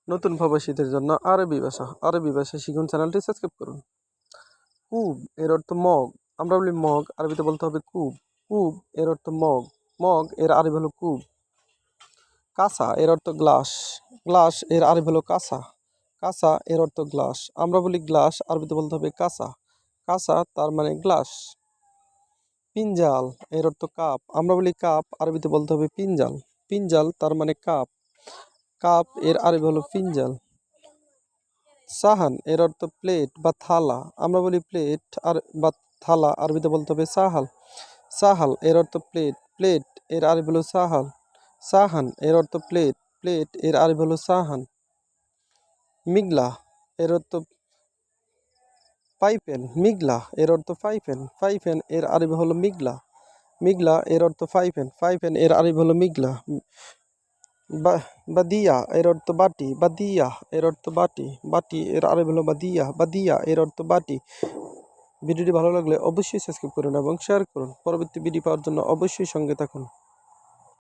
নতুন প্রবাসীদের জন্য আরবি ভাষা শিখুন, চ্যানেলটি সাবস্ক্রাইব করুন। কুব এর অর্থ মগ। আমরা বলি মগ, আরবিতে বলতে হবে কুব। কুব এর অর্থ মগ। মগ এর আরবি হলো কুব। কাসা এর অর্থ গ্লাস। গ্লাস এর আরবি হলো কাসা। কাসা এর অর্থ গ্লাস। আমরা বলি গ্লাস, আরবিতে বলতে হবে কাসা। কাসা তার মানে গ্লাস। পিঞ্জাল এর অর্থ কাপ। আমরা বলি কাপ, আরবিতে বলতে হবে পিঞ্জাল। পিঞ্জাল তার মানে কাপ। কাপ এর আরবি হলো পিঞ্জাল। সাহান এর অর্থ প্লেট বা থালা। আমরা বলি প্লেট আর বা থালা, আরবিতে বলতে হবে সাহাল। সাহাল এর অর্থ প্লেট। প্লেট এর আরবি হলো সাহাল। সাহান এর অর্থ প্লেট। প্লেট এর আরবি হলো সাহান। মিগলা এর অর্থ পাইপেন। মিগলা এর অর্থ পাইপেন। পাইপেন এর আরবি হলো মিগলা। মিগলা এর অর্থ পাইপেন। পাইপেন এর আরবি হলো মিগলা। বাদিয়া এর অর্থ বাটি। বাদিয়া এর অর্থ বাটি। বাটি এর আরবি হলো বাদিয়া। বাদিয়া এর অর্থ বাটি। ভিডিওটি ভালো লাগলে অবশ্যই সাবস্ক্রাইব করুন এবং শেয়ার করুন। পরবর্তী ভিডিও পাওয়ার জন্য অবশ্যই সঙ্গে থাকুন।